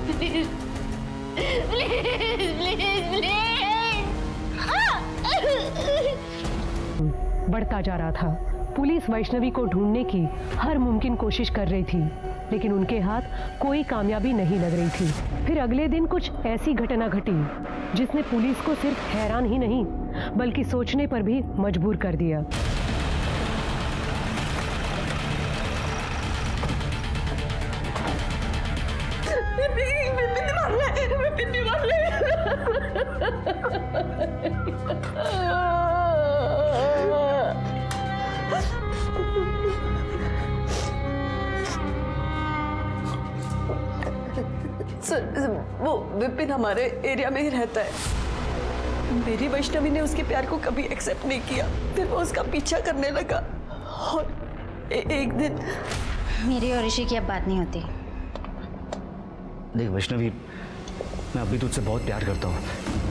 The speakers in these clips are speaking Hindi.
प्लीज प्लीज प्लीज बढ़ता जा रहा था। पुलिस वैष्णवी को ढूंढने की हर मुमकिन कोशिश कर रही थी, लेकिन उनके हाथ कोई कामयाबी नहीं लग रही थी। फिर अगले दिन कुछ ऐसी घटना घटी जिसने पुलिस को सिर्फ हैरान ही नहीं बल्कि सोचने पर भी मजबूर कर दिया। सर, वो विपिन हमारे एरिया में ही रहता है। मेरी वैष्णवी ने उसके प्यार को कभी एक्सेप्ट नहीं किया। फिर वो उसका पीछा करने लगा और एक दिन मेरी और ऋषि की अब बात नहीं होती। देख वैष्णवी, मैं अभी तुझसे बहुत प्यार करता हूँ,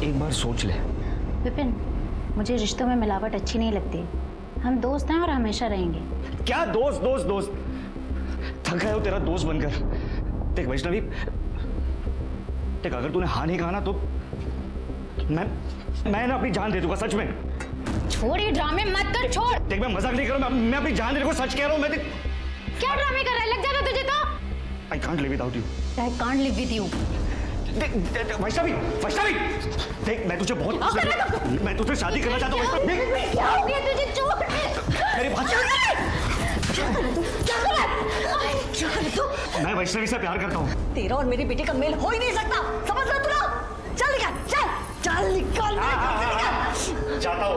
एक बार सोच ले। विपिन, मुझे रिश्तों में मिलावट अच्छी नहीं लगती। हम दोस्त हैं और हमेशा रहेंगे। क्या दोस्त दोस्त दोस्त? थक गया हो तेरा दोस्त बनकर। देख वैष्णवी, देख अगर तूने हाँ नहीं कहा ना तो मैं ना अपनी जान दे दूंगा, सच में। छोड़ ये ड्रामे मत कर, छोड़। देख मैं मजाक नहीं कर रहा हूँ, मैं अपनी जान दे रहा हूँ, सच कह रहा हूँ। मैं क्या ड्रामे कर रहा है? लग जाएगा तुझे तो। I can't live without you. I can't live with you. देख वैष्णवी, वैष्णवी, देख मैं तुझे बहुत, मैं तुझसे शादी करना चाहता हूँ। क्या हो गया तुझे? छोड़ मेरी बात क्या कर तू? मैं वैष्णवी से प्यार करता हूँ। तेरा और मेरी बेटी का मेल हो ही नहीं सकता, समझ रहा तू ना? चल निकल, चल चल निकल, निकल। जाता हूँ।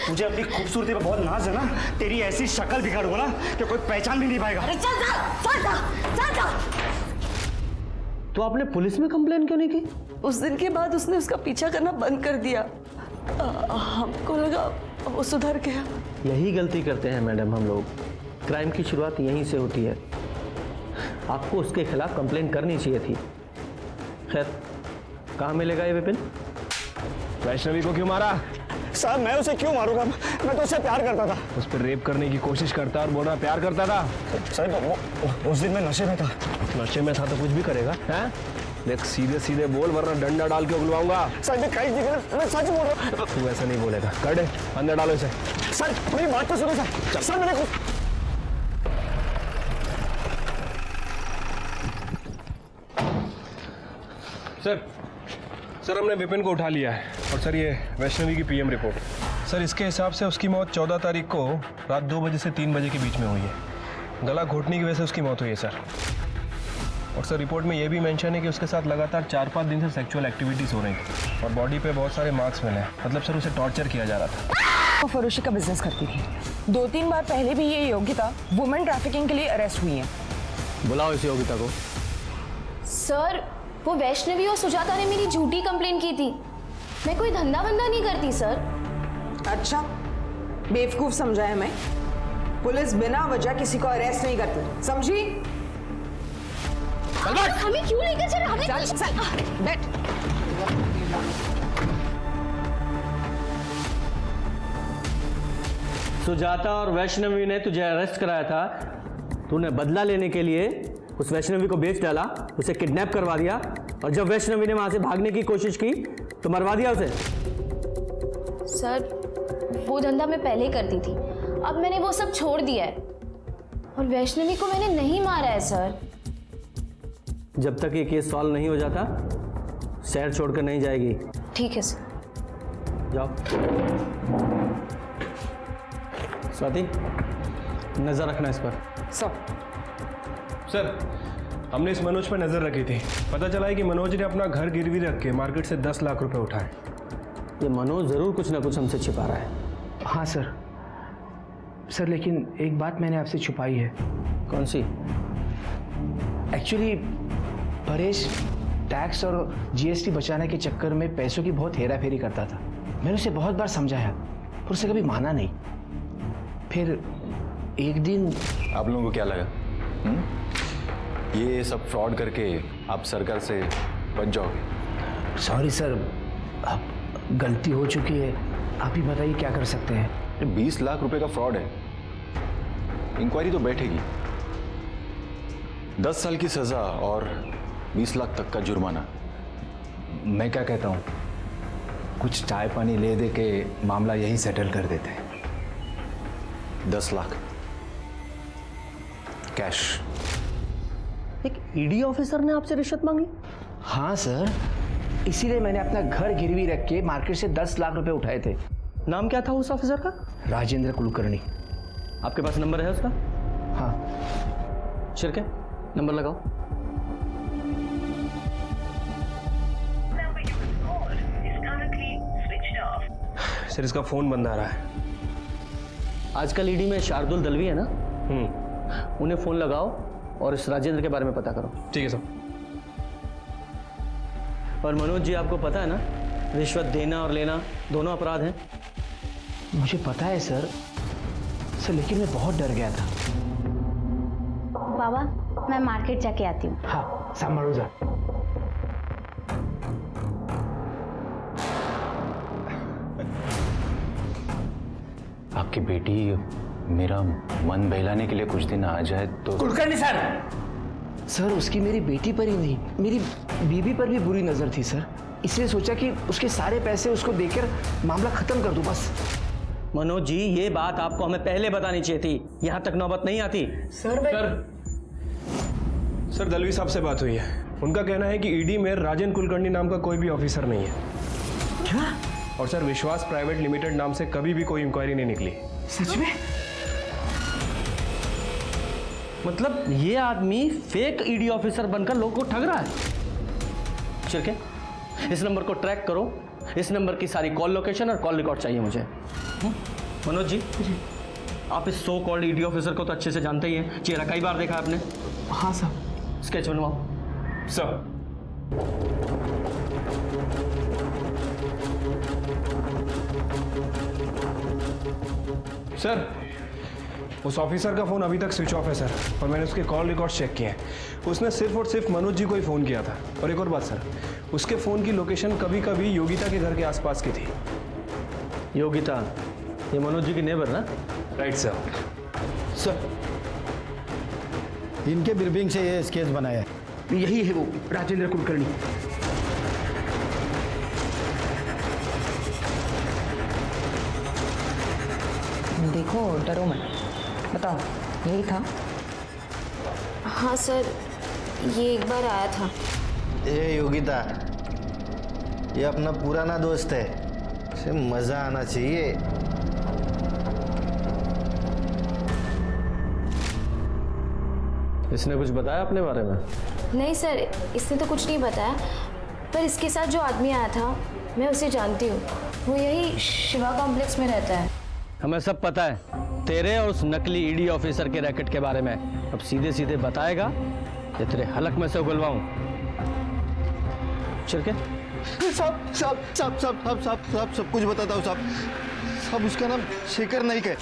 तुझे अपनी खूबसूरती पे बहुत नाज है ना, तेरी ऐसी शक्ल दिखाऊंगा ना कि कोई पहचान भी नहीं पाएगा। अरे चल जा, चल जा, चल जा। तो आपने पुलिस में कंप्लेन क्यों नहीं की? उस दिन के बाद उसने उसका पीछा करना बंद कर दिया। हमको लगा वो सुधर गया। यही गलती करते हैं मैडम हम लोग। क्राइम की शुरुआत यहीं से होती है। आपको उसके खिलाफ कंप्लेन करनी चाहिए थी। खैर, कहाँ मिलेगा ये विपिन? वैष्णवी को क्यों मारा? साहब मैं उसे क्यों मारूंगा? मैं तो उसे प्यार करता था। उस पर रेप करने की कोशिश करता और बोला प्यार करता था। साहब उस दिन मैं नशे में था। नशे में था तो कुछ भी करेगा, हैं? देख सीधे सीधे बोल वरना डंडा डाल के उगलवाऊंगा। सर मैं सच बोल रहा हूँ। तू ऐसा नहीं बोलेगा। कर दे, अंदर डालो इसे। सर मेरी बात तो सुनो सर। सर मैंने सर हमने विपिन को उठा लिया है और सर ये वैष्णवी की पीएम रिपोर्ट। सर इसके हिसाब से उसकी मौत 14 तारीख को रात 2 बजे से 3 बजे के बीच में हुई है। गला घोटने की वजह से उसकी मौत हुई है सर। और सर रिपोर्ट में ये भी मेंशन है कि उसके साथ लगातार 4-5 दिन से सेक्सुअल एक्टिविटीज़ हो रही थी और बॉडी पे बहुत सारे मार्क्स मिले। मतलब सर उसे टॉर्चर किया जा रहा था। वो फरोशी का बिजनेस करती थी। 2-3 बार पहले भी ये योगिता वुमेन ट्रैफिकिंग के लिए अरेस्ट हुई है। बुलाओ इस योगिता को। सर वो वैष्णवी और सुजाता ने मेरी झूठी कंप्लेन की थी। मैं कोई धंधा वंदा नहीं करती सर। अच्छा, बेवकूफ समझा है मैं। पुलिस बिना वजह किसी को अरेस्ट नहीं करती, समझी? हमें क्यों लेकर चल? हमें बैठ। सुजाता और वैष्णवी ने तुझे अरेस्ट कराया था। तूने बदला लेने के लिए उस वैष्णवी को बेच डाला, उसे किडनैप करवा दिया और जब वैष्णवी ने वहां से भागने की कोशिश की तो मरवा दिया उसे। सर वो धंधा मैं पहले करती थी, अब मैंने वो सब छोड़ दिया है और वैष्णवी को मैंने नहीं मारा है सर। जब तक ये केस सॉल्व नहीं हो जाता शहर छोड़कर नहीं जाएगी। ठीक है सर। जाओ। स्वाति, नजर रखना इस पर। सर हमने इस मनोज पर नजर रखी थी। पता चला है कि मनोज ने अपना घर गिरवी रख के मार्केट से 10 लाख रुपए उठाए। ये मनोज जरूर कुछ ना कुछ हमसे छिपा रहा है। हाँ सर लेकिन एक बात मैंने आपसे छुपाई है। कौन सी? एक्चुअली परेश टैक्स और जीएसटी बचाने के चक्कर में पैसों की बहुत हेरा फेरी करता था। मैंने उसे बहुत बार समझाया पर उसे कभी माना नहीं। फिर एक दिन। आप लोगों को क्या लगा ये सब फ्रॉड करके आप सरकार से बच जाओगे? सॉरी सर, अब गलती हो चुकी है। आप ही बताइए क्या कर सकते हैं। 20 लाख रुपए का फ्रॉड है, इंक्वायरी तो बैठेगी। 10 साल की सजा और 20 लाख तक का जुर्माना। मैं क्या कहता हूँ, कुछ चाय पानी ले दे के मामला यहीं सेटल कर देते हैं। 10 लाख कैश। एक ईडी ऑफिसर ने आपसे रिश्वत मांगी? हाँ सर, इसीलिए मैंने अपना घर गिरवी रख के मार्केट से 10 लाख रुपए उठाए थे। नाम क्या था उस ऑफिसर का? राजेंद्र कुलकर्णी। आपके पास नंबर है उसका? हाँ। शिरके, नंबर लगाओ। सर इसका फ़ोन बंद आ रहा है। आजकल ईडी में शार्दुल दलवी है ना, उन्हें फोन लगाओ और इस राजेंद्र के बारे में पता करो। ठीक है सर। और मनोज जी, आपको पता है ना, रिश्वत देना और लेना दोनों अपराध हैं। मुझे पता है सर, लेकिन मैं बहुत डर गया था। बाबा, मैं मार्केट जाके आती हूँ। हाँ, संभालो जा। आपकी बेटी मेरा मन बहलाने के लिए कुछ दिन आ जाए तो। कुलकर्णी सर, उसकी मेरी बेटी पर ही नहीं, मेरी बीवी पर भी बुरी नजर थी सर। इसलिए सोचा कि उसके सारे पैसे उसको देकर मामला खत्म कर दूं बस। मनोज जी, ये बात आपको हमें पहले बतानी चाहिए थी, यहां तक नौबत नहीं आती। सर दलवी साहब से बात हुई है। उनका कहना है कि ईडी में राजन कुलकर्णी नाम का कोई भी ऑफिसर नहीं है। क्या? और सर विश्वास प्राइवेट लिमिटेड नाम से कभी भी कोई इंक्वायरी नहीं निकली। सच में? मतलब ये आदमी फेक ईडी ऑफिसर बनकर लोगों को ठग रहा है। शिरके, इस नंबर को ट्रैक करो। इस नंबर की सारी कॉल लोकेशन और कॉल रिकॉर्ड चाहिए मुझे। मनोज जी, आप इस सो कॉल्ड ईडी ऑफिसर को तो अच्छे से जानते ही हैं, चेहरा कई बार देखा आपने। हाँ सर। स्केच बनवाओ। सर सर उस ऑफिसर का फ़ोन अभी तक स्विच ऑफ है सर, और मैंने उसके कॉल रिकॉर्ड चेक किए हैं। उसने सिर्फ और सिर्फ मनोज जी को ही फ़ोन किया था। और एक और बात सर, उसके फ़ोन की लोकेशन कभी कभी योगिता के घर के आसपास की थी। योगिता, ये मनोज जी की नेबर ना? Right sir. सर, इनके ब्रीफिंग से ये स्केच बनाया है। यही है वो राजेंद्र कुलकर्णी। देखो, डरो मत, बताओ यही था? हाँ सर, ये एक बार आया था। ये योगिता, ये अपना पुराना दोस्त है, इसे मजा आना चाहिए। इसने कुछ बताया अपने बारे में? नहीं सर, इसने तो कुछ नहीं बताया, पर इसके साथ जो आदमी आया था मैं उसे जानती हूँ। वो यही शिवा कॉम्प्लेक्स में रहता है। हमें सब पता है तेरे और उस नकली ईडी ऑफिसर के रैकेट के बारे में। अब सीधे सीधे बताएगा या तेरे हलक में से उगलवाऊं? शिरके, सब कुछ बताता हूँ साहब। उसका नाम शेखर नाइक है।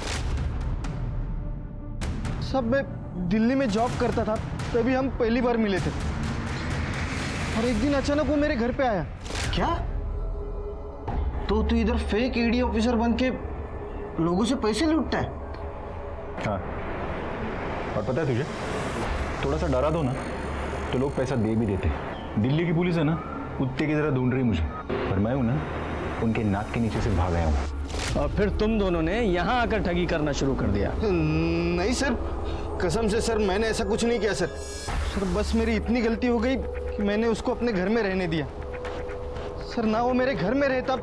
सब मैं दिल्ली में जॉब करता था, तभी हम पहली बार मिले थे। और एक दिन अचानक वो मेरे घर पे आया। क्या? तो तू इधर फेक ईडी ऑफिसर बन के लोगों से पैसे लूटता है? हाँ, और पता है तुझे, थोड़ा सा डरा दो ना तो लोग पैसा दे भी देते। दिल्ली की पुलिस है ना, कुत्ते की तरह ढूंढ रही मुझे, पर मैं हूं ना, उनके नाक के नीचे से भाग आया हूं। और फिर तुम दोनों ने यहाँ आकर ठगी करना शुरू कर दिया? नहीं सर, कसम से सर, मैंने ऐसा कुछ नहीं किया सर। बस मेरी इतनी गलती हो गई कि मैंने उसको अपने घर में रहने दिया। सर, ना वो मेरे घर में रहता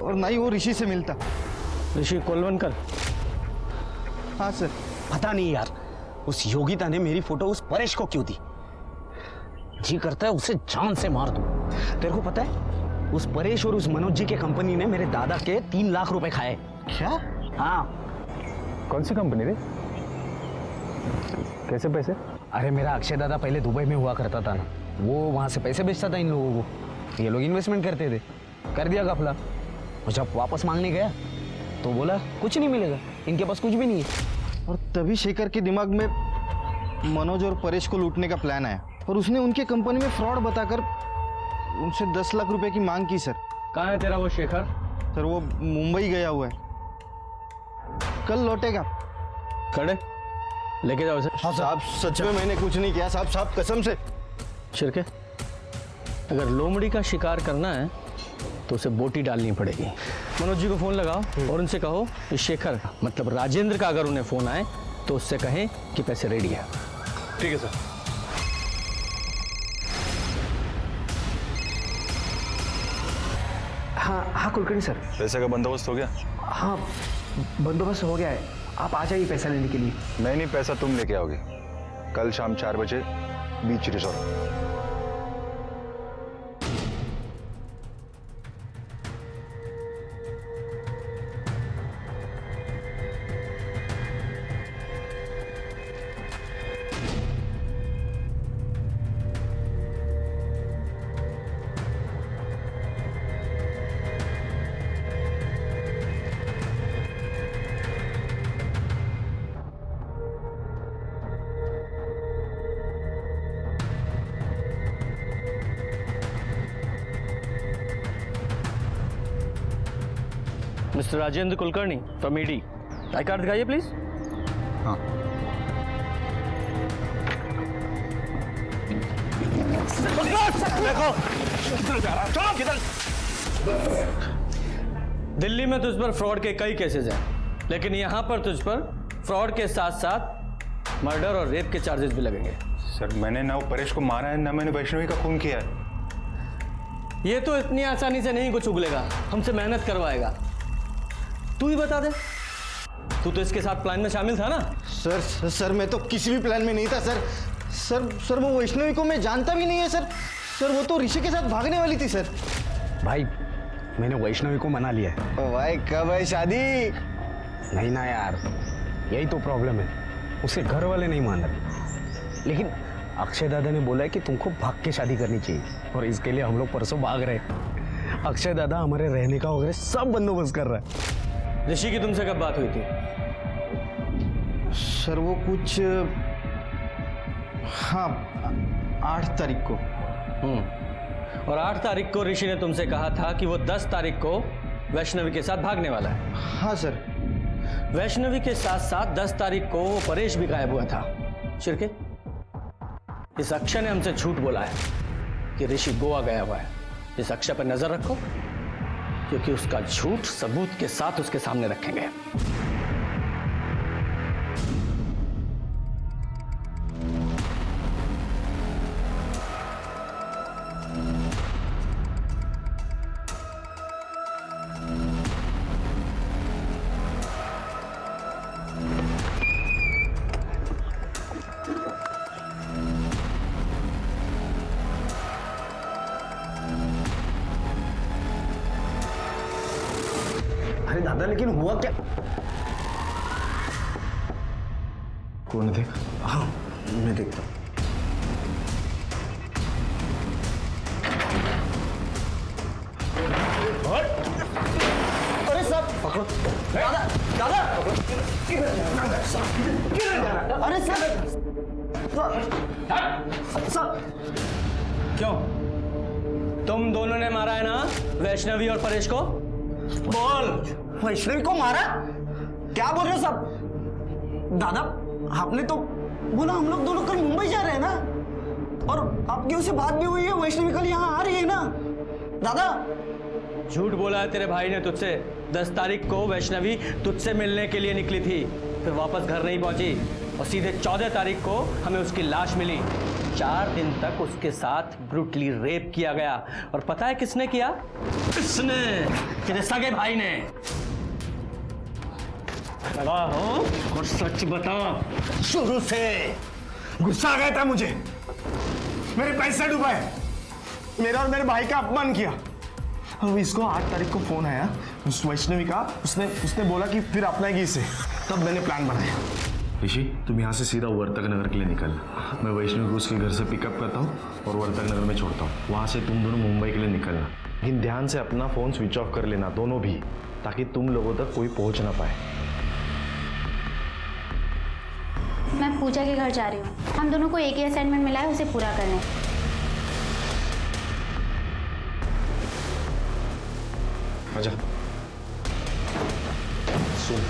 और ना ही वो ऋषि से मिलता। ऋषि कोलवनकर? हाँ सर। पता नहीं यार, उस योगिता ने मेरी फोटो उस परेश को क्यों दी? जी करता है उसे जान से मार दूं। तेरे को पता है, उस परेश और उस मनोज जी के कंपनी ने मेरे दादा के 3 लाख रुपए खाए। क्या? हाँ। कौन सी कंपनी रे? कैसे पैसे? अरे मेरा अक्षय दादा पहले दुबई में हुआ करता था ना, वो वहाँ से पैसे बेचता था इन लोगों को। ये लोग इन्वेस्टमेंट करते थे, कर दिया घपला। और जब वापस मांगने गया तो बोला कुछ नहीं मिलेगा, इनके पास कुछ भी नहीं है। और तभी शेखर के दिमाग में मनोज और परेश को लूटने का प्लान आया और उसने उनके कंपनी में फ्रॉड बताकर उनसे 10 लाख रुपए की मांग की सर। कहाँ है तेरा वो शेखर? सर, वो मुंबई गया हुआ है, कल लौटेगा। खड़े, लेके जाओ इसे। साहब सच में मैंने कुछ नहीं किया साहब, साहब कसम से। शिरके, अगर लोमड़ी का शिकार करना है तो उसे बोटी डालनी पड़ेगी। मनोज जी को फ़ोन लगाओ और उनसे कहो इस शेखर मतलब राजेंद्र का अगर उन्हें फ़ोन आए तो उससे कहें कि पैसे रेडी है। ठीक है सर। हाँ कुलकर्णी सर। पैसे का बंदोबस्त हो गया? हाँ बंदोबस्त हो गया है, आप आ जाइए पैसा लेने के लिए। नहीं, पैसा तुम लेके आओगे। कल शाम 4 बजे बीच resort. Mister Rajendra Kulkarni from ED, I card दिखाइए प्लीज। हाँ। दिल्ली में तुझ पर फ्रॉड के कई केसेस हैं, लेकिन यहाँ पर तुझ पर फ्रॉड के साथ साथ मर्डर और रेप के चार्जेस भी लगेंगे। सर मैंने ना वो परेश को मारा है ना मैंने वैष्णवी का खून किया है। ये तो इतनी आसानी से नहीं कुछ उगलेगा, हमसे मेहनत करवाएगा। तू ही बता दे, तू तो इसके साथ प्लान में शामिल था ना? सर मैं तो किसी भी प्लान में नहीं था सर वो वैष्णवी को मैं जानता भी नहीं है सर वो तो ऋषि के साथ भागने वाली थी सर। भाई मैंने वैष्णवी को मना लिया है। भाई कब है शादी? नहीं ना यार, यही तो प्रॉब्लम है, उसके घर वाले नहीं मान रहे। लेकिन अक्षय दादा ने बोला है कि तुमको भाग के शादी करनी चाहिए और इसके लिए हम लोग परसों भाग रहे हैं। अक्षय दादा हमारे रहने का वगैरह सब बंदोबस्त कर रहा है। ऋषि की तुमसे कब बात हुई थी? सर वो कुछ हाँ 8 तारीख को। और 8 तारीख को ऋषि ने तुमसे कहा था कि वो 10 तारीख को वैष्णवी के साथ भागने वाला है। हाँ सर। वैष्णवी के साथ साथ 10 तारीख को वो परेश भी गायब हुआ था। शिरके, इस अक्षय ने हमसे झूठ बोला है कि ऋषि गोवा गया हुआ है। इस अक्षय पर नजर रखो, क्योंकि उसका झूठ सबूत के साथ उसके सामने रखेंगे। अरे दादा लेकिन हुआ क्या? कौन देख? हाँ मैं देखता हूँ। अरे साहब पकड़ो। दादा अरे साहब क्यों? तुम दोनों ने मारा है ना वैष्णवी और परेश को? बोल। वैष्णवी को मारा? क्या बोल रहे हो साहब? दादा आपने तो बोला हम लोग दोनों कल मुंबई जा रहे हैं ना, और आपकी उससे बात भी हुई है, वैष्णवी कल यहाँ आ रही है ना दादा। झूठ बोला है तेरे भाई ने तुझसे। 10 तारीख को वैष्णवी तुझसे मिलने के लिए निकली थी, फिर वापस घर नहीं पहुंची और सीधे 14 तारीख को हमें उसकी लाश मिली। 4 दिन तक उसके साथ ब्रूटली रेप किया गया। और पता है किसने किया? किसने? तेरे सगे भाई ने। लगा हो और सच बता। शुरू से गुस्सा आ गया था मुझे, मेरे पैसे डुबाए, मेरा और मेरे भाई का अपमान किया। अब इसको 8 तारीख को फोन आया उस वैष्णवी का, उसने बोला कि फिर अपनाएगी इसे, तब मैंने प्लान बनाया। ऋषि तुम यहाँ से सीधा वर्तक नगर के लिए निकलना। मैं वैष्णवी को उसके घर से पिकअप करता हूँ और वर्तक नगर में छोड़ता हूँ। वहाँ से तुम दोनों मुंबई के लिए निकलना, लेकिन ध्यान से अपना फ़ोन स्विच ऑफ कर लेना दोनों भी, ताकि तुम लोगों तक कोई पहुँच ना पाए। मैं पूजा के घर जा रही हूँ, हम दोनों को एक ही असाइनमेंट मिला है, उसे पूरा करना है। आजा। सुन,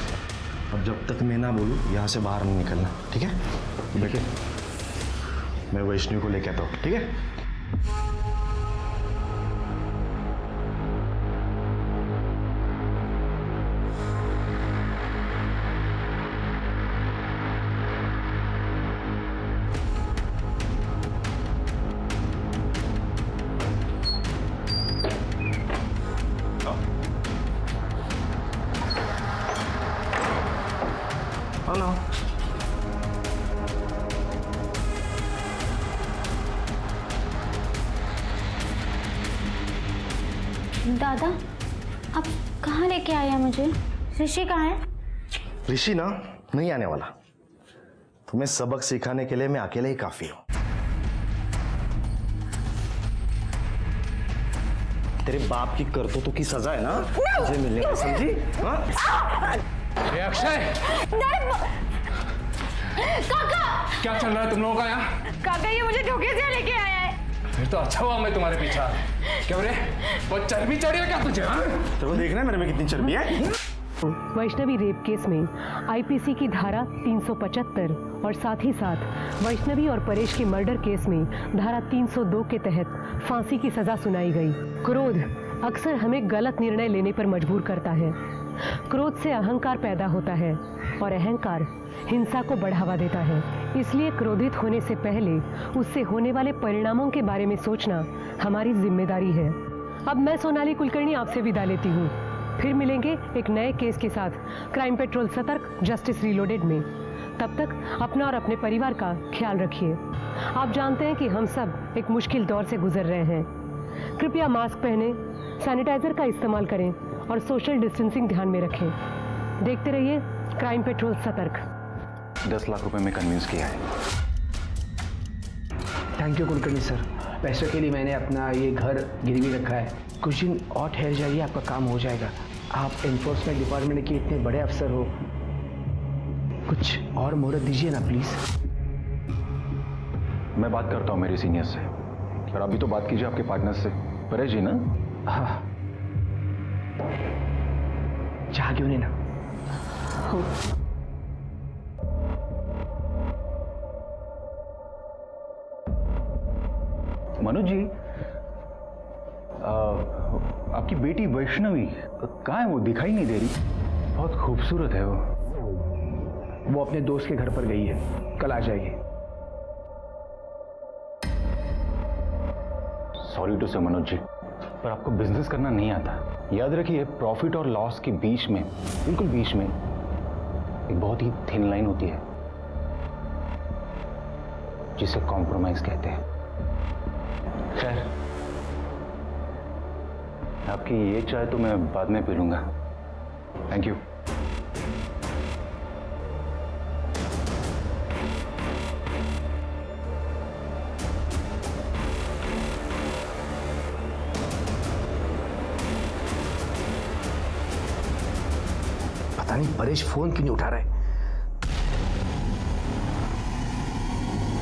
अब जब तक मैं ना बोलूँ यहाँ से बाहर नहीं निकलना, ठीक है? बेटे, मैं वैष्णवी को लेके आता हूँ, ठीक है? हेलो। दादा, आप कहाँ लेके आए हैं मुझे? ऋषि कहाँ है? ऋषि ना नहीं आने वाला। तुम्हें सबक सिखाने के लिए मैं अकेले ही काफी हूँ। तेरे बाप की करतूतों की सजा है ना मुझे मिलने की, समझी? हाँ? अक्षय, काका! क्या चल रहा है तुम लोगों का यहाँ? काका ये मुझे धोखे से लेके आया है। फिर तो अच्छा हुआ मैं तुम्हारे पीछे आ गया। क्या रे, वो चर्बी चढ़ी है क्या तुझे? हाँ? तो देखना है मेरे में कितनी चर्बी है। वैष्णवी रेप केस में आईपीसी की धारा 375 और साथ ही साथ वैष्णवी और परेश के मर्डर केस में धारा 302 के तहत फांसी की सजा सुनाई गई। क्रोध अक्सर हमें गलत निर्णय लेने पर मजबूर करता है। क्रोध से अहंकार पैदा होता है और अहंकार हिंसा को बढ़ावा देता है। इसलिए क्रोधित होने से पहले उससे होने वाले परिणामों के बारे में सोचना हमारी जिम्मेदारी है। अब मैं सोनाली कुलकर्णी आपसे विदा लेती हूँ। फिर मिलेंगे एक नए केस के साथ क्राइम पेट्रोल सतर्क जस्टिस रीलोडेड में। तब तक अपना और अपने परिवार का ख्याल रखिए। आप जानते हैं कि हम सब एक मुश्किल दौर से गुजर रहे हैं। कृपया मास्क पहने, सैनिटाइजर का इस्तेमाल करें और सोशल डिस्टेंसिंग ध्यान में रखें। देखते रहिए क्राइम पेट्रोल सतर्क। 10 लाख रुपए में कन्विंस किया है। Thank you Kulkarni sir. पैसों के लिए मैंने अपना ये घर गिरवी रखा है। कुछ दिन और ठहर जाइए, आपका काम हो जाएगा। आप एनफोर्समेंट डिपार्टमेंट के इतने बड़े अफसर हो, कुछ और मोहलत दीजिए ना प्लीज। मैं बात करता हूँ मेरे सीनियर से, और अभी तो बात कीजिए आपके पार्टनर से, परेश जी ना? हाँ, चाह क्यों नहीं ना? मनोज जी, आपकी बेटी वैष्णवी कहाँ है? वो दिखाई नहीं दे रही। बहुत खूबसूरत है वो अपने दोस्त के घर पर गई है, कल आ जाएगी। सॉरी टू से मनोज जी, पर आपको बिजनेस करना नहीं आता। याद रखिए, प्रॉफिट और लॉस के बीच में, बिल्कुल बीच में, एक बहुत ही थिन लाइन होती है जिसे कॉम्प्रोमाइज कहते हैं। खैर, आपकी ये चाय तो मैं बाद में पी लूंगा। Thank you. पता नहीं परेश फोन क्यों नहीं उठा रहा है।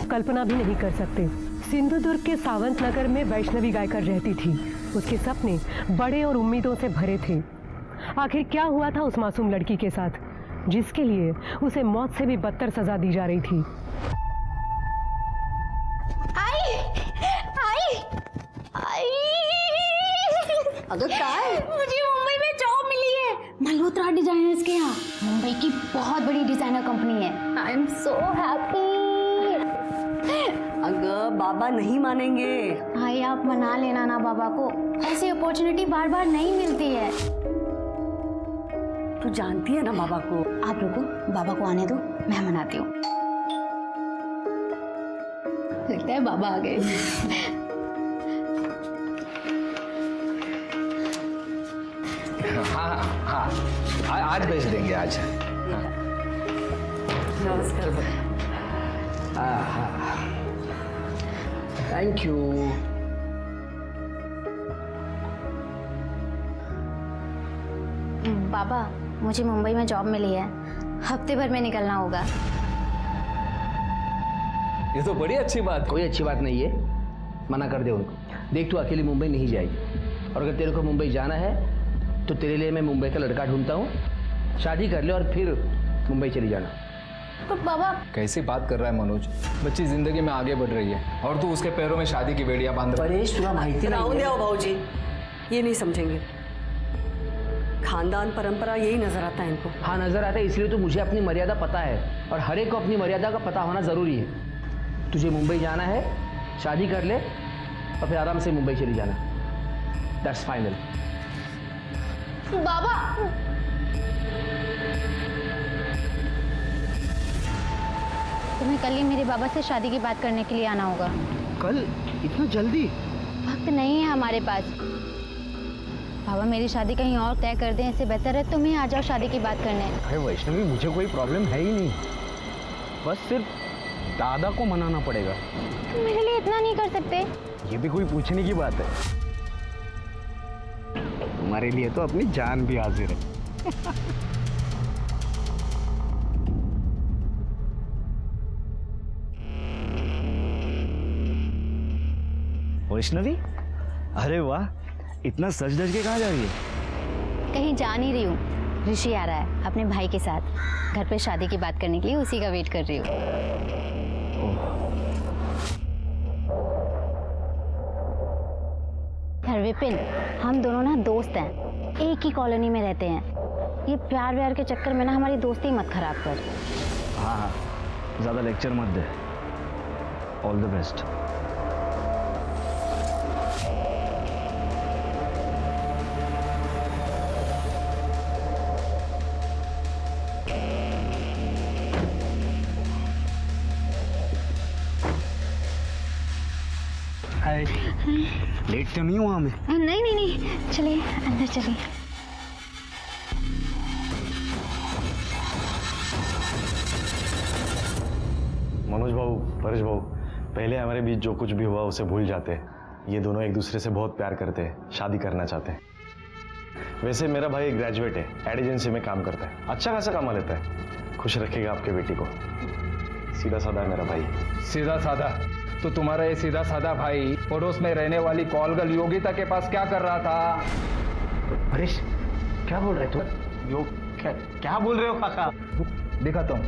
कल्पना भी नहीं कर सकते। सिंधुदुर्ग के सावंत नगर में वैष्णवी गायकर रहती थी। उसके सपने बड़े और उम्मीदों से भरे थे। आखिर क्या हुआ था उस मासूम लड़की के साथ, जिसके लिए उसे मौत से भी बदतर सजा दी जा रही थी? अगर क्या है? मुझे मुंबई में जॉब मिली है मल्होत्रा डिजाइनर्स के यहाँ। मुंबई की बहुत बड़ी डिजाइनर कंपनी है। I am so happy. अगर बाबा नहीं मानेंगे। भाई आप मना लेना ना बाबा को, ऐसी अपॉर्चुनिटी बार बार नहीं मिलती है। तू जानती है ना बाबा को। आप रुको, बाबा को आने दो, मैं मनाती हूँ। लगता है बाबा आ गए। हाँ हाँ, आज भेज देंगे आज। नमस्कार। हाँ हाँ, थैंक यू। बाबा, मुझे मुंबई में जॉब मिली है, हफ्ते भर में निकलना होगा। ये तो बड़ी अच्छी बात। कोई अच्छी बात नहीं है, मना कर दे उनको। देख, तू अकेली मुंबई नहीं जाएगी, और अगर तेरे को मुंबई जाना है तो तेरे लिए मैं मुंबई का लड़का ढूंढता हूँ, शादी कर ले और फिर मुंबई चली जाना। पर बाबा कैसी बात कर रहा है मनोज? बच्ची जिंदगी में आगे बढ़ रही है और तू उसके पैरों में शादी की बेड़ियां बांध रहा है। परेश तुला माहिती राहू नाही द्या आहे? हो भाऊजी, ये नहीं समझेंगे। खानदान परंपरा यही नजर आता है इनको। हाँ नजर आता है, इसलिए तो मुझे अपनी मर्यादा पता है और हर एक को अपनी मर्यादा का पता होना जरूरी है। तुझे मुंबई जाना है, शादी कर ले और फिर आराम से मुंबई चली जाना। That's final. बाबा तुम्हें कल ही मेरे बाबा से शादी की बात करने के लिए आना होगा। कल? इतना जल्दी? वक्त नहीं है हमारे पास। बाबा मेरी शादी कहीं और तय कर दें, इससे बेहतर है तुम ही आ जाओ शादी की बात करने। अरे वैष्णवी, मुझे कोई प्रॉब्लम है ही नहीं, बस सिर्फ दादा को मनाना पड़ेगा। तुम मेरे लिए इतना नहीं कर सकते? ये भी कोई पूछने की बात है? तुम्हारे लिए तो अपनी जान भी हाजिर है। वैष्णवी, अरे वाह, इतना सज धज के कहाँ जा रही है? कहीं जा नहीं रही हूँ, ऋषि आ रहा है अपने भाई के साथ घर पे शादी की बात करने के लिए, उसी का वेट कर रही हूँ। यार विपिन, हम दोनों ना दोस्त हैं, एक ही कॉलोनी में रहते हैं। ये प्यार व्यार के चक्कर में ना हमारी दोस्ती मत खराब कर। हाँ हाँ, ज़्यादा लेक्चर मत दे। All the best. Hi, late तो नहीं हुआ हमें? नहीं नहीं नहीं, चलिए अंदर चलिए। मनोज भाऊ, परेश भाऊ, पहले हमारे बीच जो कुछ भी हुआ उसे भूल जाते हैं। ये दोनों एक दूसरे से बहुत प्यार करते हैं, शादी करना चाहते हैं। वैसे मेरा भाई ग्रेजुएट है, एड एजेंसी में काम करता है, अच्छा खासा कमा लेता है। खुश रखेगा आपके बेटी को। सीधा साधा है मेरा भाई। सीधा साधा? तो तुम्हारा ये सीधा साधा भाई पड़ोस में रहने वाली कॉलगल योगिता के पास क्या कर रहा था? परेश क्या बोल रहे तू? क्या बोल रहे हो काका? दिखाता हूँ।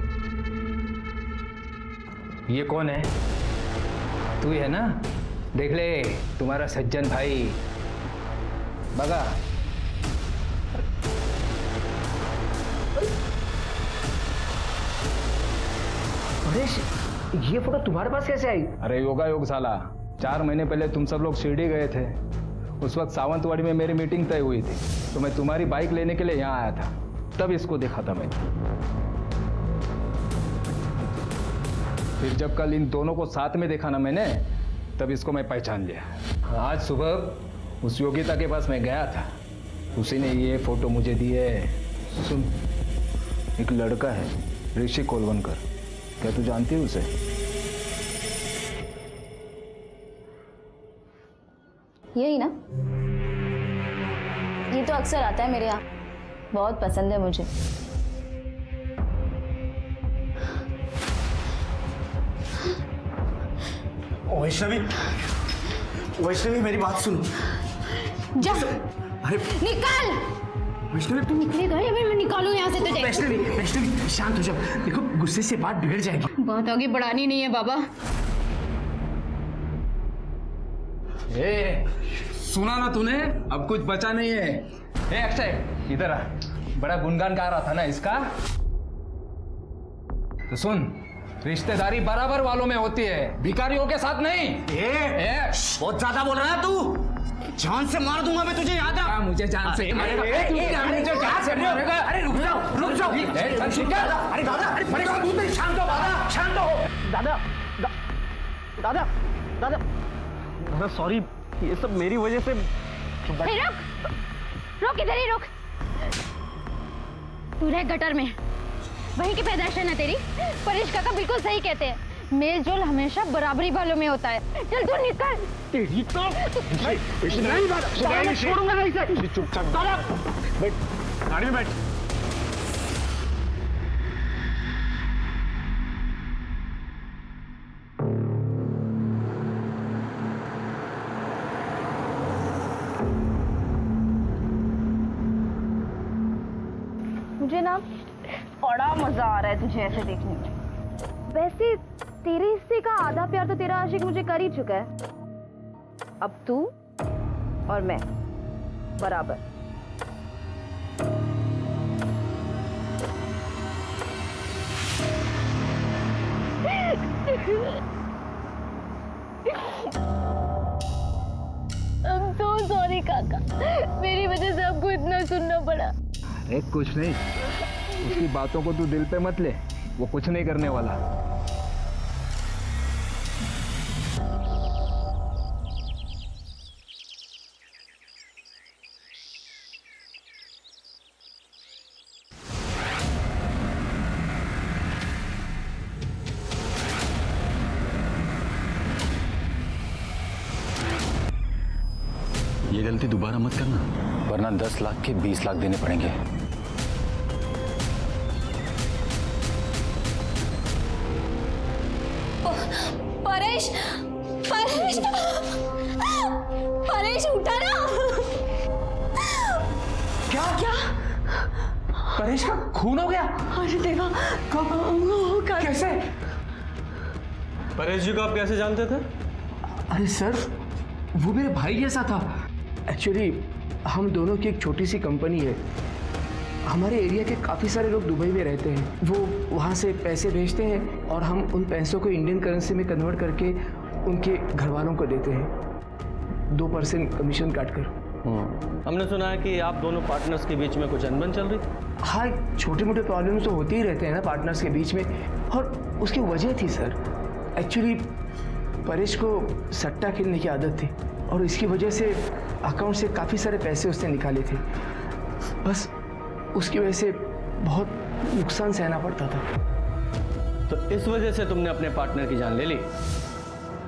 ये कौन है? तू ही है ना? देख ले, तुम्हारा सज्जन भाई। बगा परेश, ये फोटो तुम्हारे पास कैसे आई? अरे योगा योग साला, 4 महीने पहले तुम सब लोग शिरडी गए थे। उस वक्त सावंतवाड़ी में मेरी मीटिंग तय हुई थी, तो मैं तुम्हारी बाइक लेने के लिए यहाँ आया था, तब इसको देखा था मैंने। फिर जब कल इन दोनों को साथ में देखा ना मैंने, तब इसको मैं पहचान लिया। आज सुबह उस योगिता के पास मैं गया था, उसी ने ये फोटो मुझे दी है। सुन, एक लड़का है ऋषि कोलवनकर, क्या तू जानती है उसे? यही ना? ये तो अक्सर आता है मेरे यहाँ, बहुत पसंद है मुझे। वैष्णवी, वैष्णवी मेरी बात सुनो। जा, अरे निकल। वैष्णवी, तू निकलेगा या फिर मैं निकालूं यहाँ से तुझे? वैष्णवी, वैष्णवी शांत हो जाओ, देखो गुस्से से बात बिगड़ जाएगी। बात आगे बढ़ानी नहीं है बाबा। ए, सुना ना तूने? अब कुछ बचा नहीं है। ए अक्षय, इधर आ। बड़ा गुणगान गा रहा था ना इसका, तो सुन, रिश्तेदारी बराबर वालों में होती है, भिखारियों के साथ नहीं। बहुत ज्यादा बोल रहा है तू। जान से मार दूंगा मैं तुझे, याद रख। मुझे जान से मारेगा? अरे रुक जाओ, रुक जाओ। अरे दादा, अरे परेशान तू नहीं, शांत हो दादा, शांत हो। दादा, दादा, दादा, दादा सॉरी, ये सब मेरी वजह से। रुक, रुक, इधर ही रुक। तू रह गटर में, वहीं की पैदाइश है ना तेरी। परेश काका बिल्कुल सही कहते हैं, मेल जोल हमेशा बराबरी वालों में होता है। चल तू निकल। तेरी तो नहीं बात, छोड़ूंगा नहीं इसे। चुपचाप दादा, बैठ, गाड़ी में बैठ। मुझे ना बड़ा मजा मजा आ रहा है तुझे ऐसे देखने में। वैसे तेरे हिस्से का आधा प्यार तो तेरा आशिक मुझे कर ही चुका है। अब तू और मैं बराबर। I'm so sorry काका, मेरी वजह से आपको इतना सुनना पड़ा। अरे कुछ नहीं, उसकी बातों को तू दिल पे मत ले, वो कुछ नहीं करने वाला। ये गलती दोबारा मत करना, वरना 10 लाख के 20 लाख देने पड़ेंगे। परेश, परेश, परेश उठा ना। क्या क्या परेश का खून हो गया? अरे देवा, कैसे? परेश जी को आप कैसे जानते थे? अरे सर, वो मेरे भाई जैसा था। एक्चुअली हम दोनों की एक छोटी सी कंपनी है। हमारे एरिया के काफ़ी सारे लोग दुबई में रहते हैं। वो वहाँ से पैसे भेजते हैं और हम उन पैसों को इंडियन करेंसी में कन्वर्ट करके उनके घर वालों को देते हैं 2% कमीशन काट कर। हमने सुना है कि आप दोनों पार्टनर्स के बीच में कुछ अनबन चल रही थी। हाँ, छोटे मोटे प्रॉब्लम्स तो होते ही रहते हैं ना पार्टनर्स के बीच में, और उसकी वजह थी सर। एक्चुअली परेश को सट्टा खेलने की आदत थी और इसकी वजह से अकाउंट से काफ़ी सारे पैसे उसने निकाले थे। बस उसकी वजह से बहुत नुकसान सहना पड़ता था। तो इस वजह से तुमने अपने पार्टनर की जान ले ली?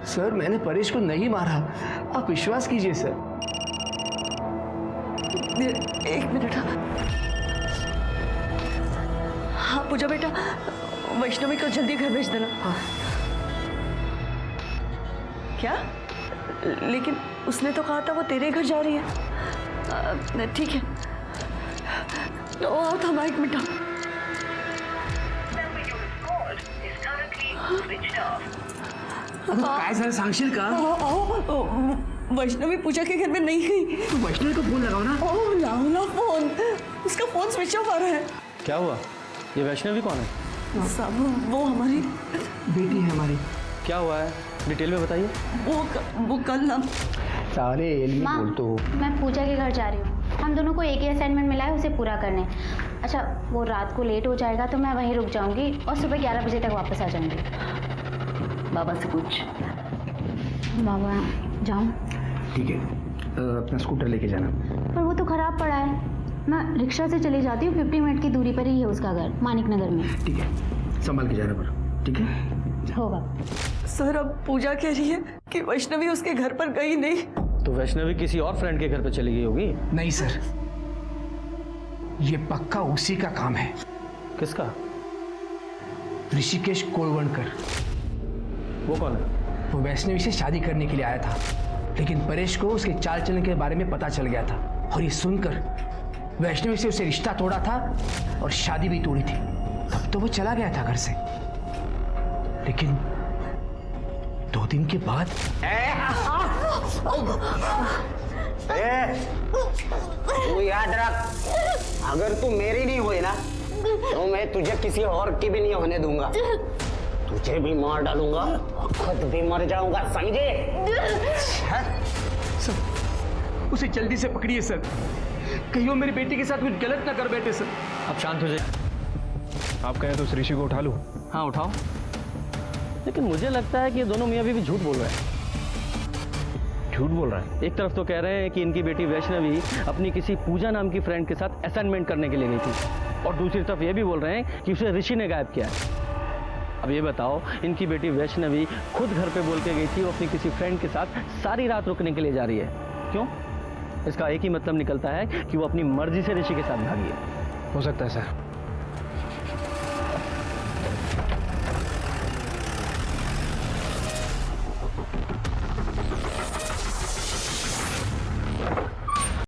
सर, मैंने परेश को नहीं मारा, आप विश्वास कीजिए सर। एक मिनट। हाँ पूजा बेटा, वैष्णवी को जल्दी घर भेज देना। हाँ। क्या? लेकिन उसने तो कहा था वो तेरे घर जा रही है। ठीक है, तो आओ थमा एक मिनट। काय झालं सांगशील का? वैष्णवी पूजा के घर में नहीं गई। तू वैष्णवी को फोन लगाओ ना। ओह लाओ ना फोन, उसका फोन स्विच ऑफ आ रहा है। क्या हुआ? ये वैष्णवी कौन है? साहब वो हमारी बेटी है हमारी। क्या हुआ है, डिटेल में बताइए। वो कल ना सारे एलियन बोल तो। मैं पूजा के घर जा रही हूँ। हम दोनों को एक ही असाइनमेंट मिला है, उसे पूरा करने। अच्छा, वो रात को लेट हो जाएगा तो मैं वहीं रुक जाऊंगी और सुबह 11 बजे तक वापस आ जाऊंगी। बाबा से पूछ। बाबा जाऊँ? ठीक है, अपना स्कूटर लेके जाना। पर वो तो खराब पड़ा है। मैं रिक्शा से चली जाती हूँ, 50 मिनट की दूरी पर ही है उसका घर, मानिक नगर में। ठीक है, संभाल के जाना पर। ठीक है, होगा। सर, अब पूजा कह रही है कि वैष्णवी उसके घर पर गई नहीं। तो वैष्णवी किसी और फ्रेंड के घर पे चली गई होगी। नहीं सर, ये पक्का उसी का काम है। किसका? ऋषिकेश कोलवणकर। वो कौन है? वो वैष्णवी से शादी करने के लिए आया था, लेकिन परेश को उसके चाल चलन के बारे में पता चल गया था और ये सुनकर वैष्णवी से उसे रिश्ता तोड़ा था और शादी भी तोड़ी थी। तब तो वो चला गया था घर से, लेकिन 2 दिन के बाद तू याद रख, अगर तू मेरी नहीं हुई ना तो मैं तुझे किसी और की भी नहीं होने दूंगा। तुझे भी मार डालूंगा और खुद भी मर जाऊंगा, समझे? सर, उसे जल्दी से पकड़िए सर, कहीं वो मेरी बेटी के साथ कुछ गलत ना कर बैठे सर। अब शांत हो जाए। आप कहें तो उस ऋषि को उठा लूं? हाँ उठाओ, लेकिन मुझे लगता है कि ये दोनों मियाँ बीवी झूठ बोल रहे हैं। झूठ बोल रहा है? एक तरफ तो कह रहे हैं कि इनकी बेटी वैष्णवी अपनी किसी पूजा नाम की फ्रेंड के साथ असाइनमेंट करने के लिए गई थी, और दूसरी तरफ ये भी बोल रहे हैं कि उसे ऋषि ने गायब किया है। अब ये बताओ, इनकी बेटी वैष्णवी खुद घर पे बोल के गई थी वो अपनी किसी फ्रेंड के साथ सारी रात रुकने के लिए जा रही है। क्यों? इसका एक ही मतलब निकलता है कि वो अपनी मर्जी से ऋषि के साथ भागी है। हो सकता है सर।